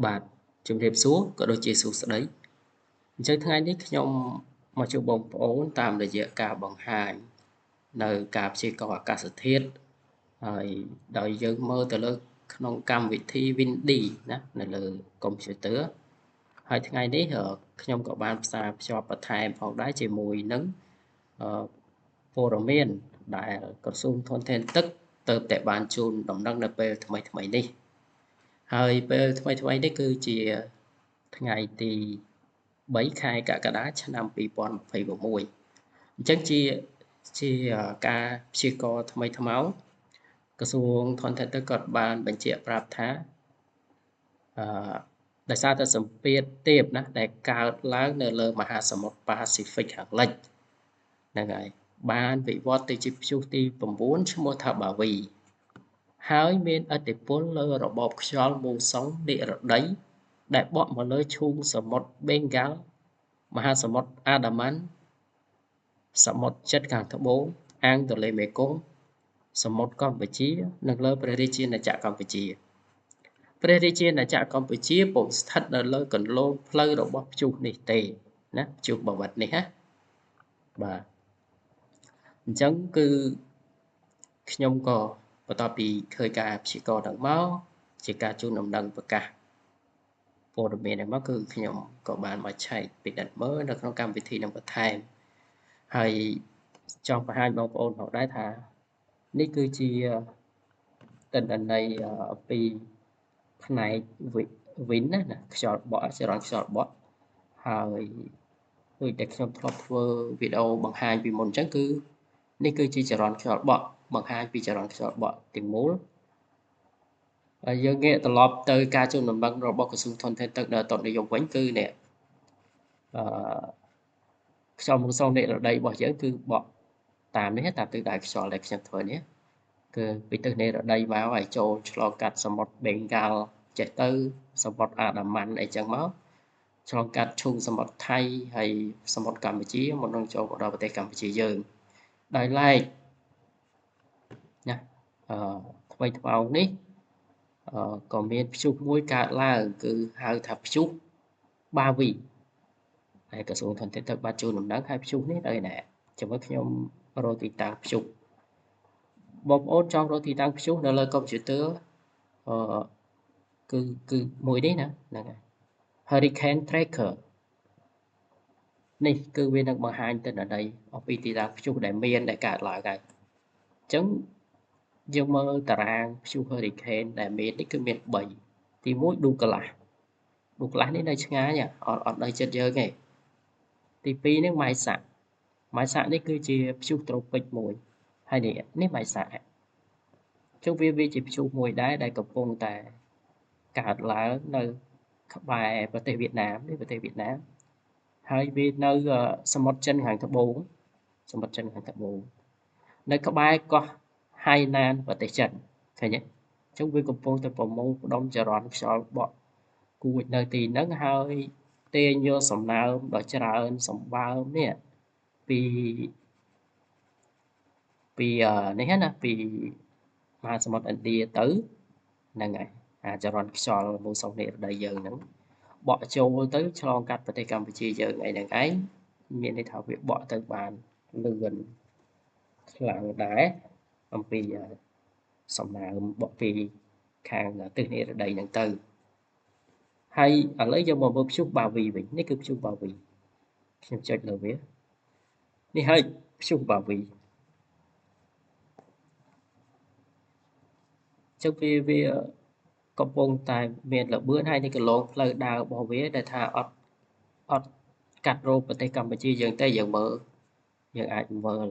បាទជំរាបសួរក៏ដូចជាសួស្តីអញ្ចឹងថ្ងៃនេះខ្ញុំមកជួបបងប្អូនតាមរយៈការបង្ហាញនៅការព្យាករណ៍អាកាសធាតុហើយដោយយើងមើលទៅលើក្នុងកម្មវិធី Windy ណានៅលើកុំព្យូទ័រហើយថ្ងៃនេះខ្ញុំក៏បានផ្សារភ្ជាប់បន្ថែមផងដែរជាមួយនឹងព័ត៌មានដែលក្រសួងធនធានទឹកទើបតែបានជូនដំណឹងនៅពេលថ្មីៗនេះហើយពេលថ្មីៗនេះគឺជាថ្ងៃទី3ខែកក្កដាឆ្នាំ2026អញ្ចឹងជាការព្យាករណ៍ថ្មីថ្មោងក្រសួងធនធានទឹកក៏បានបញ្ជាក់ប្រាប់ថាអឺដោយសារតែសម្ពាធទាបណាដែលកើតឡើងនៅលើមហាសមុទ្រប៉ាស៊ីហ្វិកខាងលិចហ្នឹងហើយបានវិវត្តទៅជាព្យុះទី9ឈ្មោះថាបាវីហើយមានឥទ្ធិពលលើរបបខ្យល់មូសុងនិរតីដែលបក់មកលើឈូងសមុទ្របេងហ្គាល់មហាសមុទ្រអាដាម៉ាន់សមុទ្រជិតខាងត្បូងអាងទន្លេមេគង្គសមុទ្រកម្ពុជានិងលើព្រះរាជាណាចក្រកម្ពុជាព្រះរាជាណាចក្រកម្ពុជាពុំស្ថិតនៅលើគន្លងផ្លូវរបស់ព្យុះនេះទេណាព្យុះបាវិតនេះណាបាទអញ្ចឹងគឺខ្ញុំក៏បន្ទាប់ពីឃើញការព្យាករណ៍ហ្នឹងមកជាការជូនដំណឹងប្រកាសព័ត៌មានហ្នឹងមកគឺខ្ញុំក៏បានមកឆែកពិនិត្យមើលនៅក្នុងកម្មវិធីនឹងបន្ថែមហើយចង់បង្ហាញបងប្អូនផងដែរថានេះគឺជាទិន្នន័យអំពីផ្នែកវិនណាខ្យល់បក់ចរន្តខ្យល់បក់ហើយដូចតែខ្ញុំធ្លាប់ធ្វើវីដេអូបង្ហាញពីមុនអញ្ចឹងគឺនេះគឺជាចរន្តខ្យល់បក់បង្ហាញពីចរន្តខ្យល់បក់ទាំងមូលហើយយើងងាកត្រឡប់ទៅការជូនដំណឹងរបស់ក្រសួងធនធានទឹកនៅអតុននិយមវិញគឺនេះអឺខ្យល់មូសុងនិរតីរបស់យើងគឺបក់តាមនេះតាមទិសដៅខ្យល់ដែលខ្ញុំធ្វើនេះគឺពីទិសនិរតីមកហើយចូលឆ្លងកាត់សមុទ្របេងហ្គាល់ចេះទៅសមុទ្រអាដាម៉ាន់អីចឹងមកឆ្លងកាត់ឈូងសមុទ្រថៃហើយសមុទ្រកម្ពុជាមុននឹងចូលមកដល់ប្រទេសកម្ពុជាយើងដោយឡែកណាថ្មីថ្មោងនេះក៏មានព្យុះមួយកើតឡើងគឺហៅថាព្យុះបាវីហើយក្រសួងធនធានទឹកបានជូនដំណឹងហើយព្យុះនេះនៅឯណាចាំមើលខ្ញុំរកទីតាំងព្យុះបងប្អូនចង់រកទីតាំងព្យុះនៅលើកុំព្យូទ័រអឺគឺមួយនេះណាហ្នឹងហើយ Hurricane Tracker នេះគឺវានឹងបង្ហាញទិន្នន័យអំពីទីតាំងព្យុះដែលមានដែលកើតឡើងហើយអញ្ចឹងយើងមើលតារាងព្យុះ Hurricane ដែលមាននេះគឺមាន3ទី1 Douglas នេះនៅឆ្ងាយអត់នៅជិតយើងទេទី2នេះ Maisak នេះគឺជាព្យុះត្រូពិចមួយហើយនេះ Maisak អញ្ចឹងវាជាព្យុះមួយដែរដែលកំពុងតែកើតឡើងនៅក្បែរប្រទេសវៀតណាមនេះប្រទេសវៀតណាមហើយវានៅសមុទ្រចិនខាងត្បូងនៅក្បែរកោះហៃណានប្រទេសចិនឃើញទេអញ្ចឹងវាកំពុងតែប្រមូលផ្ដុំចរន្តខ្យល់បក់គួចនៅទីហ្នឹងហើយទាញយកសំណើមដ៏ច្រើនសម្បើមនេះពីនេះណាពីមហាសមុទ្រឥណ្ឌាទៅហ្នឹងហើយអាចរន្តខ្យល់មូសុងនិរតីយើងហ្នឹងបក់ចូលទៅឆ្លងកាត់ប្រទេសកម្ពុជាយើងអីហ្នឹងឯងមានន័យថាវាបក់ទៅបានលឿនខ្លាំងដែរអំពីសំណើមបក់ពីខាងទិសនិរតីហ្នឹងទៅហើយឥឡូវយើងមកមើលព្យុះបាវីវិញនេះគឺព្យុះបាវីខ្ញុំចុចលើវានេះហើយព្យុះបាវីចឹងវាកំពុងតែមានល្បឿនហើយនេះគន្លងផ្លូវដើររបស់វាដែលថាអត់កាត់រោបប្រទេសកម្ពុជាយើងទេយើងមើលយើងអាចមើល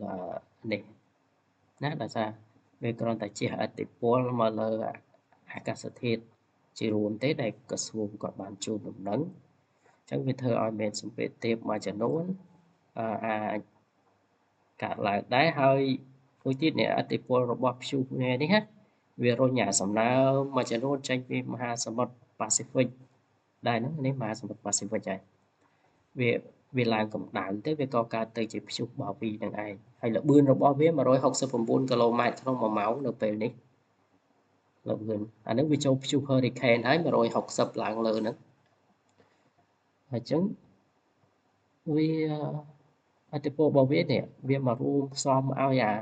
នេះណាដោយសារវាគ្រាន់តែជះឥទ្ធិពលមកលើអាកាសធាតុជារួមទេដែលក្រសួងគាត់បានជូនដំណឹងអញ្ចឹងវាធ្វើឲ្យមានសម្ពាធទាបមួយចំនួនអាចកើតឡើងដែរហើយមួយទៀតនេះឥទ្ធិពលរបស់ព្យុះនេះណាវារុញអាសំណើមមួយចំនួនចេញពីមហាសមុទ្រប៉ាស៊ីហ្វិកដែរហ្នឹងនេះមហាសមុទ្រប៉ាស៊ីហ្វិកហើយវាឡើងកម្ដៅទៅវាក៏កើតទៅជាព្យុះបាវីនឹងឯងហើយល្បឿនរបស់វា169គីឡូម៉ែត្រក្នុង1ម៉ោងនៅពេលនេះ លើវឿនអាហ្នឹងវាចូលព្យុះ hurricane ហើយ160ឡើងលើហ្នឹងហើយអញ្ចឹងវាឥទ្ធិពលរបស់វានេះវាមករួមផ្សំឲ្យអា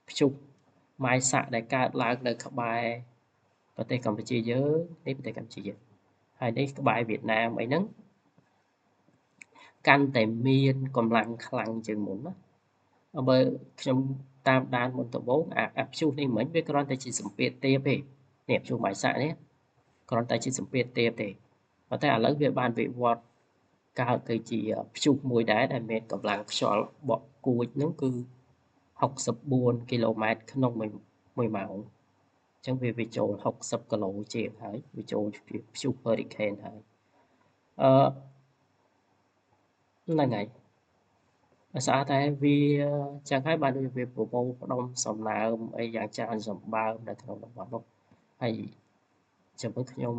ព្យុះម៉ាយសាក់ដែលកើតឡើងនៅក្បែរប្រទេសកម្ពុជាយើងនេះប្រទេសកម្ពុជាយើងហើយនេះក្បែរវៀតណាមអីហ្នឹងកាន់តែមានកម្លាំងខ្លាំងជាងមុនណាបើខ្ញុំតាមដានមុនដំបូងអាព្យុះនេះមិញវាគ្រាន់តែជាសម្ពាធទាបទេនេះព្យុះម៉ាយសាក់នេះគ្រាន់តែជាសម្ពាធទាបទេប៉ុន្តែឥឡូវវាបានវិវត្តកើតទៅជាព្យុះមួយដែរដែលមានកម្លាំងខ្យល់បក់គួចហ្នឹងគឺ64គីឡូម៉ែត្រក្នុង1ម៉ោងអញ្ចឹងវាចូល60គីឡូជាងហើយវាចូលព្យុះ hurricane ហើយហ្នឹងហើយដោយសារតែវាចឹងហើយបានវាប្រមូលផ្ដុំសំណើមអីយ៉ាងច្រើនសម្បើមនៅក្នុងតំបន់នោះហើយចាំមើលខ្ញុំ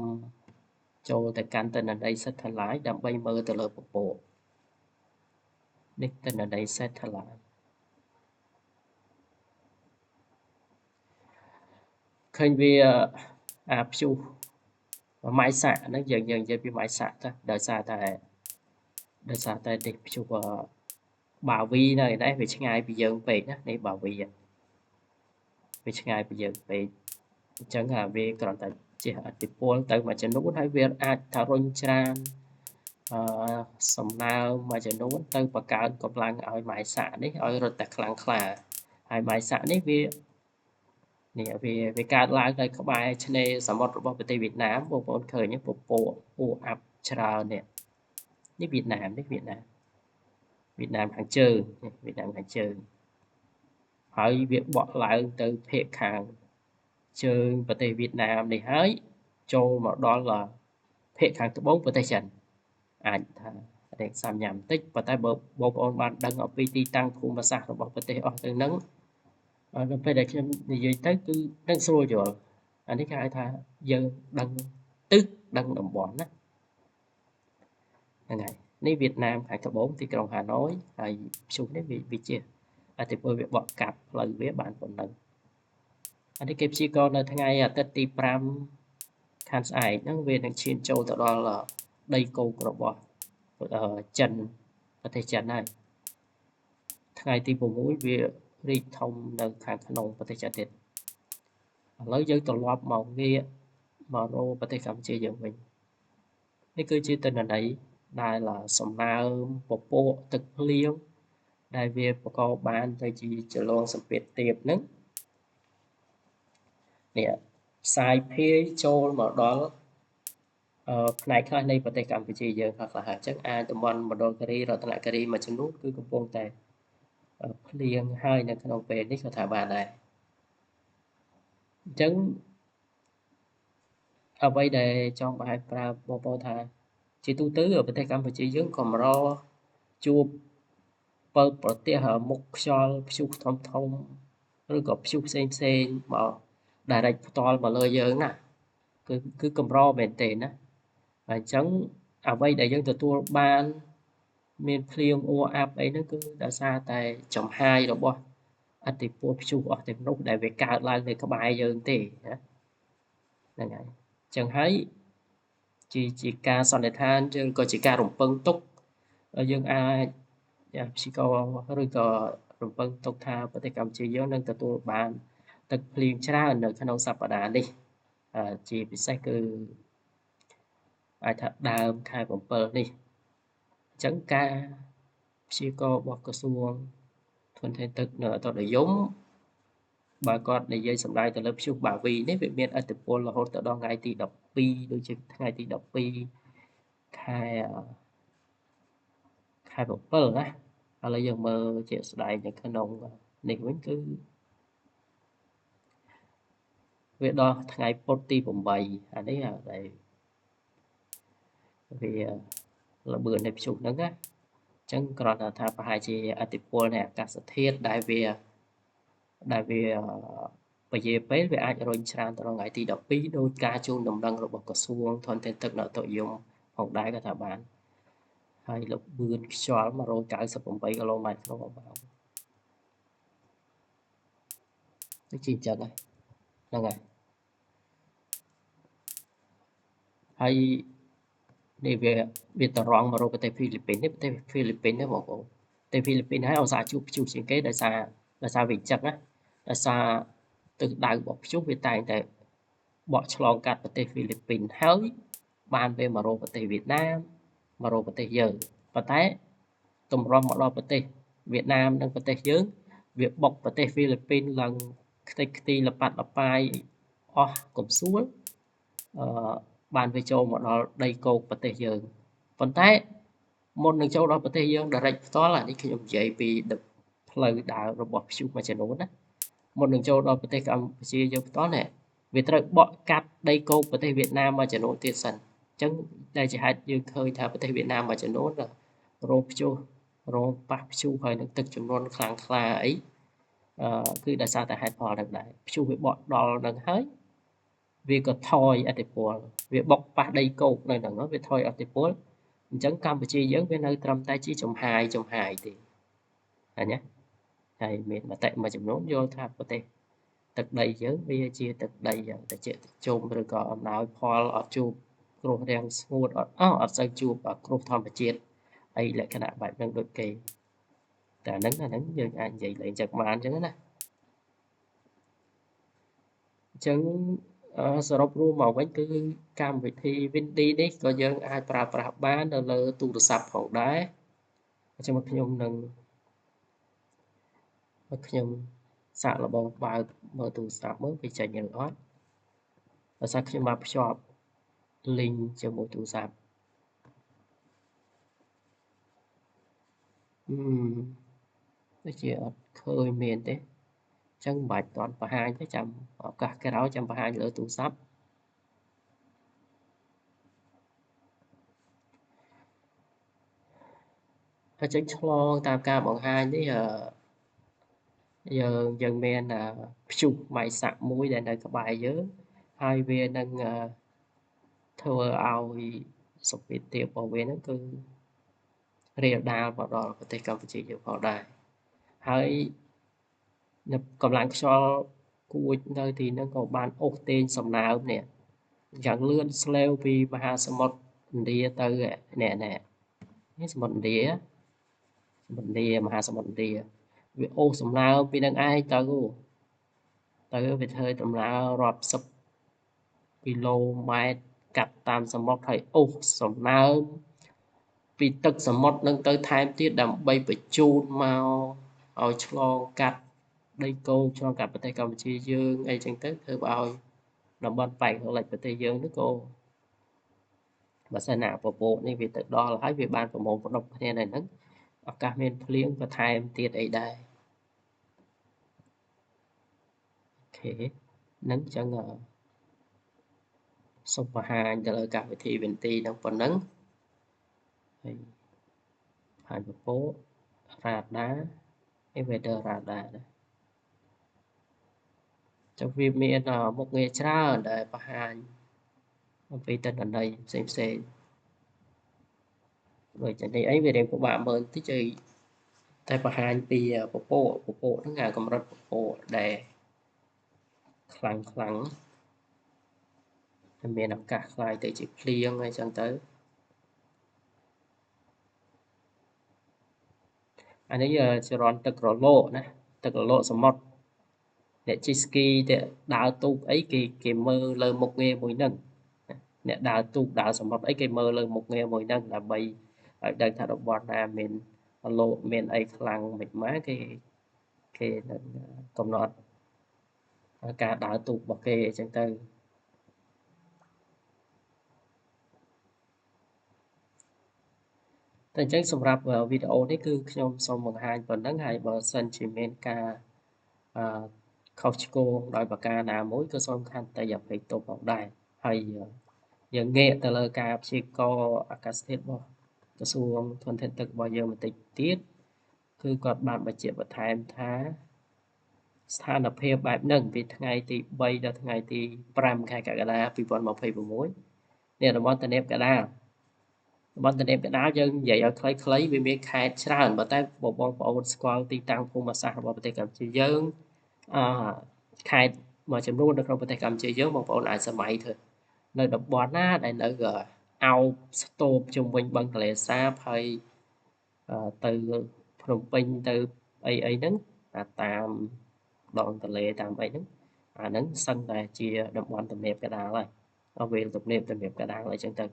ចូលទៅកាន់ទិន្នន័យ satellite ដើម្បីមើលទៅលើពពកនេះទិន្នន័យ satellite ឃើញវាអាព្យុះម៉ាយសាក់ហ្នឹងយើងនិយាយពីម៉ាយសាក់ទៅដោយសារតែនេះព្យុះបាវីនៅឯនេះវាឆ្ងាយពីយើងពេកណានេះបាវីវាឆ្ងាយពីយើងពេកអញ្ចឹងវាគ្រាន់តែជះឥទ្ធិពលទៅមួយចំនួនហើយវាអាចថារុញច្រានសំណើមមួយចំនួនទៅបង្កើនកម្លាំងឲ្យម៉ាយសាក់នេះឲ្យរត់តែខ្លាំងក្លាហើយម៉ាយសាក់នេះវាកើតឡើងនៅក្បែរឆ្នេរសមុទ្ររបស់ប្រទេសវៀតណាមបងប្អូនឃើញពពកអ៊ូអាប់ច្រើននេះវៀតណាមខាងជើងហើយវាបក់ឡើងទៅភាគខាងជើងប្រទេសវៀតណាមនេះហើយចូលមកដល់ភាគខាងត្បូងប្រទេសចិនអាចថារែកសាំញ៉ាំបន្តិចប៉ុន្តែបើបងប្អូនបានដឹងអំពីទីតាំងភូមិសាស្ត្ររបស់ប្រទេសអស់ទៅហ្នឹងនៅពេលដែលខ្ញុំនិយាយទៅគឺនឹងស្រួលយល់អានេះគេហៅថាយើងដឹងទិសដឹងតំបន់ណាហ្នឹងហើយនេះវៀតណាមខាងត្បូងទីក្រុងហាណូយហើយព្យុះនេះវាជាឥទ្ធិពលវាបក់កាត់ផ្លូវវាបានប៉ុណ្ណឹងអានេះគេព្យាករណ៍នៅថ្ងៃអាទិត្យទី5ខែស្អែកហ្នឹងវានឹងឈានចូលទៅដល់ដីគោករបស់ចិនប្រទេសចិនហើយថ្ងៃទី6វារីកធំនៅខាងក្នុងប្រទេសចិនទៀតឥឡូវយើងត្រឡប់មកងាកមករកប្រទេសកម្ពុជាយើងវិញនេះគឺជាទិន្នន័យដែលសំណើមពពកទឹកភ្លៀងដែលវាបង្កបានទៅជាចលងសម្ពាធទាបហ្នឹងនេះផ្សាយភាយចូលមកដល់ផ្នែកខ្លះនៃប្រទេសកម្ពុជាយើងខ្លះហើយអញ្ចឹងអាចតំបន់មណ្ឌលគិរីរតនគិរីមួយចំនួនគឺកំពុងតែភ្លៀងហើយនៅក្នុងពេលនេះក៏ថាបានដែរអញ្ចឹងអ្វីដែលចង់បង្ហាញប្រាប់បងប្អូនថាជាទូទៅប្រទេសកម្ពុជាយើងកម្រជួបប្រទេសមុខខ្យល់ព្យុះធំឬក៏ព្យុះផ្សេងមក direct ផ្ទាល់មកលើយើងណាគឺកម្រមែនទេណាអញ្ចឹងអ្វីដែលយើងទទួលបានមានភ្លៀងអ៊ូអាប់អីហ្នឹងគឺដោយសារតែចំហាយរបស់ឥទ្ធិពលព្យុះអស់ទាំងនោះដែលវាកើតឡើងនៅក្បែរយើងទេណាហ្នឹងហើយអញ្ចឹងហើយជាការសន្និដ្ឋានយើងក៏ជាការរំពឹងទុកយើងអាចព្យាករណ៍ឬក៏រំពឹងទុកថាប្រទេសកម្ពុជាយើងនឹងទទួលបានទឹកភ្លៀងច្រើននៅក្នុងសប្តាហ៍នេះជាពិសេសគឺអាចថាដើមខែ7នេះអញ្ចឹងការព្យាករណ៍របស់ក្រសួងធនធានទឹកនៅអតុតនិយមបើគាត់និយាយសម្ដែងទៅលើព្យុះបាវីនេះវាមានឥទ្ធិពលរហូតដល់ថ្ងៃទី12ដូចជាថ្ងៃទី12ខែ7ណាឥឡូវយើងមើលជាក់ស្ដែងនៅក្នុងនេះវិញគឺវាដល់ថ្ងៃពុធទី8អានេះដែលវាល្បឿននៃព្យុះហ្នឹងណាអញ្ចឹងគ្រាន់តែថាប្រហែលជាឥទ្ធិពលនៃអាកាសធាតុដែលវាពជាពេលវាអាចរុញច្រានទៅដល់ថ្ងៃទី12ដោយការជូនដំណឹងរបស់ក្រសួងធនធានទឹកនៅអតុយមផងដែរក៏ថាបានហើយល្បឿនខ្យល់198គីឡូម៉ែត្រក្នុង1ម៉ោងដូចជាអញ្ចឹងហ្នឹងហើយ ហើយនេះវាតរងមករកប្រទេសហ្វីលីពីននេះប្រទេសហ្វីលីពីននេះបងប្អូនប្រទេសហ្វីលីពីនហើយឧស្សាហ៍ជួបព្យុះជាងគេដោយសារវាអញ្ចឹងណាដោយសារទិសដៅរបស់ព្យុះវាតែងតែបកឆ្លងកាត់ប្រទេសហ្វីលីពីនហើយបានវាមករកប្រទេសវៀតណាមមករកប្រទេសយើងប៉ុន្តែទម្រាំមកដល់ប្រទេសវៀតណាមនិងប្រទេសយើងវាបុកប្រទេសហ្វីលីពីនឡើងខ្ទេចខ្ទីល្បាត់ល្បាយអស់កំសួលបានវាចូលមកដល់ដីគោកប្រទេសយើងប៉ុន្តែមុននឹងចូលដល់ប្រទេសយើង direct ផ្ទាល់អានេះខ្ញុំនិយាយពីផ្លូវដើររបស់ព្យុះមួយចំនួនណាមុននឹងចូលដល់ប្រទេសកម្ពុជាយើងផ្ទាល់នេះវាត្រូវបកកាត់ដីគោកប្រទេសវៀតណាមមួយចំនួនទៀតសិនអញ្ចឹងដែលជាហេតុយើងឃើញថាប្រទេសវៀតណាមមួយចំនួនរងព្យុះរងប៉ះព្យុះហើយនឹងទឹកជំនន់ខ្លាំងក្លាអីគឺដោយសារតែហេតុផលហ្នឹងដែរព្យុះវាបកដល់នឹងហើយវាក៏ថយឥទ្ធិពលវាបុកប៉ះដីគោកនៅហ្នឹងវាថយឥទ្ធិពលអញ្ចឹងកម្ពុជាយើងវានៅត្រឹមតែជាចំហាយទេឃើញទេហើយមានមតិមួយចំនួនយល់ថាប្រទេសទឹកដីយើងវាជាទឹកដីយ៉ាងត្រជាក់ត្រជុំឬក៏អំណោយផលអត់ជួបគ្រោះរាំងស្ងួតអត់សូវជួបគ្រោះធម្មជាតិអីលក្ខណៈបែបហ្នឹងដូចគេតែអាហ្នឹងយើងអាចនិយាយលេងចឹងបានអញ្ចឹងណាអញ្ចឹងសរុបរួមមកវិញគឺកម្មវិធី Windy នេះក៏យើងអាចប្រើប្រាស់បាននៅលើទូរស័ព្ទផងដែរអញ្ចឹងខ្ញុំសាកល្បងបើកមើលទូរស័ព្ទមើលវាចេញឬអត់ដោយសារខ្ញុំបានភ្ជាប់ link ជាមួយទូរស័ព្ទដូចជាអត់ឃើញមានទេអញ្ចឹងមិនបាច់តន់បង្ហាញទេចាំឱកាសក្រោយចាំបង្ហាញលើទូរស័ព្ទអញ្ចឹងឆ្លងតាមការបង្ហាញនេះយើងមានព្យុះម៉ៃសាក់មួយដែលនៅក្បែរយើងហើយវានឹងធ្វើឲ្យសម្ពាធទាបរបស់វាហ្នឹងគឺរាលដាលមកដល់ប្រទេសកម្ពុជាយើងផងដែរហើយនៅកម្លាំងខ្យល់គួចនៅទីហ្នឹងក៏បានអូសទាញសំណើមនេះយ៉ាងលឿនស្លេវពីមហាសមុទ្រឥណ្ឌាទៅនេះសមុទ្រឥណ្ឌាមហាសមុទ្រឥណ្ឌាវាអូសសំណើមពីនឹងឯងទៅវាធ្វើដំណើររាប់សិបគីឡូម៉ែត្រកាត់តាមសមុទ្រហើយអូសសំណើមពីទឹកសមុទ្រនឹងទៅថែមទៀតដើម្បីបញ្ជូនមកឲ្យឆ្លងកាត់ដីគោកឆ្លងកាត់ប្រទេសកម្ពុជាយើងអីចឹងទៅធ្វើឲ្យតំបន់ប៉ែកខាងលិចប្រទេសយើងនេះក៏បើសិនណាពពកនេះវាទៅដល់ហើយវាបានប្រមូលផ្ដុំគ្នានៅហ្នឹងឱកាសមានភ្លៀងបន្ថែមទៀតអីដែរអូខេហ្នឹងចឹងសូមបង្ហាញទៅលើកម្មវិធី Windy ហ្នឹងប៉ុណ្ណឹងហើយបង្ហាញពពក radar weather radar ណាចឹងវាមានមុខងារច្រើនដែលបង្ហាញអំពីទិន្នន័យផ្សេងដូចជានេះអីវារៀងពិបាកមើលបន្តិចតែបង្ហាញពីពពកហ្នឹងកម្រិតពពកដែលខ្លាំងមានឱកាសខ្លាយទៅជាភ្លៀងអីចឹងទៅអានេះចរន្តទឹករលកណាទឹករលកសមុទ្រអ្នកជិះស្គីទៅដើរទូកអីគេមើលលើមុខងារមួយហ្នឹងអ្នកដើរទូកដើរសមុទ្រអីគេមើលលើមុខងារមួយហ្នឹងដើម្បីឲ្យដឹងថារបស់ណាមានរលកមានអីខ្លាំងមិនម៉ាគេនឹងកំណត់ការដើរទូករបស់គេអញ្ចឹងទៅតែអញ្ចឹងសម្រាប់វីដេអូនេះគឺខ្ញុំសូមបង្ហាញប៉ុណ្ណឹងហើយបើសិនជាមានការខុសឆ្គងដោយប្រការណាមួយក៏សូមខន្តីអភ័យទោសផងដែរហើយយើងងាកទៅលើការព្យាករណ៍អាកាសធាតុរបស់ក្រសួងធនធានទឹករបស់យើងបន្តិចទៀតគឺគាត់បានបញ្ជាក់បន្ថែមថាស្ថានភាពបែបហ្នឹងពីថ្ងៃទី3ដល់ថ្ងៃទី5ខែកក្កដា2026នេះតំបន់ទំនាបកណ្ដាលយើងនិយាយឲ្យខ្លីៗវាមានខេត្តច្រើនប៉ុន្តែបងប្អូនស្គាល់ទីតាំងភូមិសាស្ត្ររបស់ប្រទេសកម្ពុជាយើងខេត្តមួយចំនួននៅក្នុងប្រទេសកម្ពុជាយើងបងប្អូនអាចសម័យធ្វើ នៅតំបន់ណាដែលនៅអោបស្ទប់ជុំវិញបឹងទន្លេសាបហើយទៅភ្នំពេញទៅអីហ្នឹងតាមដងទន្លេតាមអីហ្នឹងអាហ្នឹងសឹងតែជាតំបន់ទំនាបកណ្ដាលហើយវាលទំនាបកណ្ដាលអីចឹងទៅ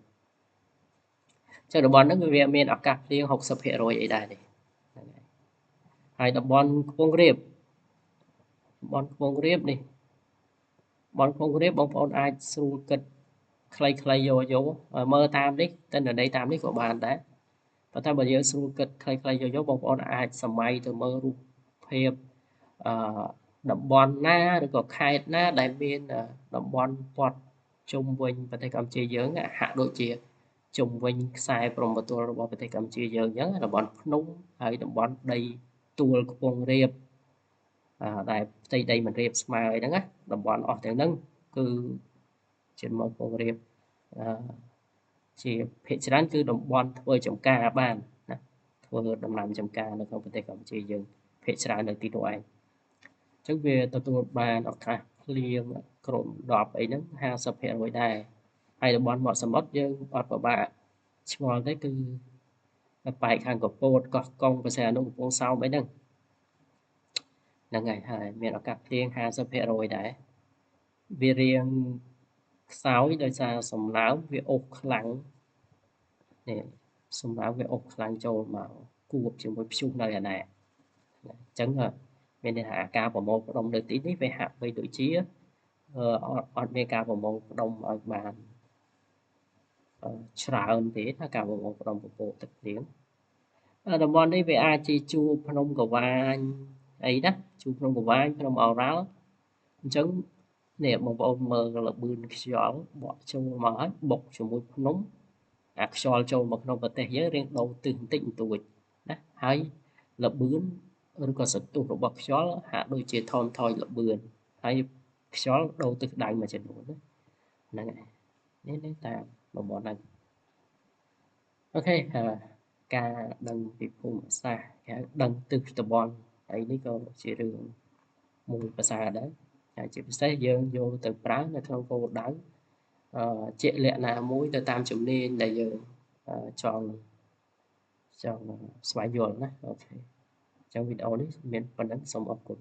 ចឹងតំបន់ហ្នឹងវាមានឱកាសភ្លៀង 60% អីដែរនេះហ្នឹងហើយតំបន់ខ្ពង់រាបតំបន់ខ្ពង់រាបនេះបងប្អូនអាចស្រួលគិតខ្លីៗយកមើលតាមនេះទិន្នន័យតាមនេះក៏បានដែរប៉ុន្តែបើយើងស្រួលគិតខ្លីៗយកបងប្អូនអាចសម័យទៅមើលរូបភាពអឺតំបន់ណាឬក៏ខេត្តណាដែលមានតំបន់ព័ទ្ធជុំវិញប្រទេសកម្ពុជាយើងហាក់ដូចជាជុំវិញខ្សែព្រំប្រទល់របស់ប្រទេសកម្ពុជាយើងអញ្ចឹងតំបន់ភ្នំហើយតំបន់ដីទួលខ្ពង់រាបដែលផ្ទៃដីមិនរាបស្មើអីហ្នឹងណាតំបន់អស់ទាំងហ្នឹងគឺជាមកខ្ពង់រាបជាភាគច្រើនគឺតំបន់ធ្វើចំការបានណាធ្វើដំណាំចំការនៅក្នុងប្រទេសកម្ពុជាយើងភាគច្រើននៅទីនោះឯងអញ្ចឹងវាទទួលបានឱកាសភ្លៀងគ្រុំដប់អីហ្នឹង 50% ដែរហើយតំបន់មាត់សមុទ្រយើងអត់ពិបាកឆ្ងល់ទេគឺប៉ែកខាងកពតកោះកុងបរសៃអនុកំពង់សោមអីហ្នឹងហើយមានឱកាសភ្លៀង 50% ដែរវារៀងខ្សោយដោយសារសំណើមវាអូសខ្លាំងនេះសំណើមវាអូសខ្លាំងចូលមកគួបជាមួយព្យុះនៅឯណែអញ្ចឹងមានន័យថាការប្រមូលផ្ដុំនៅទីនេះវាហាក់បីដូចជាអត់មានការប្រមូលផ្ដុំឲ្យបានច្រើនទេថាការប្រមូលផ្ដុំពពកទឹកភ្លៀងតំបន់នេះវាអាចជាជួរភ្នំកវាញអីណាជួរភ្នំកវាញភ្នំឱរ៉ាល់អញ្ចឹងនេះបងប្អូនមើលល្បឿនខ្យល់បក់ចូលមកហើយបុកជាមួយភ្នំអាខ្យល់ចូលមកក្នុងប្រទេសយើងរៀងដូរទិសបន្តិចបន្តួចណាហើយល្បឿនឬក៏សន្ទុះរបស់ខ្យល់ហាក់ដូចជាថមថយល្បឿនហើយខ្យល់ដូរទិសដៅមួយចំនួនណាហ្នឹងហើយនេះតាមតំបន់ហ្នឹងអូខេការដឹងពីភូមិសាស្ត្រគេហៅដឹងទិសតំបន់ហើយនេះក៏ជារឿងមួយប្រសើរដែរហើយជាពិសេសយើងយកទៅប្រើនៅក្នុងគោលដៅជាក់លាក់ណាមួយទៅតាមជំនាញដែលយើងចង់ស្វែងយល់ណាអូខេអញ្ចឹងវីដេអូនេះមានប៉ុណ្ណឹងសូមអរគុណ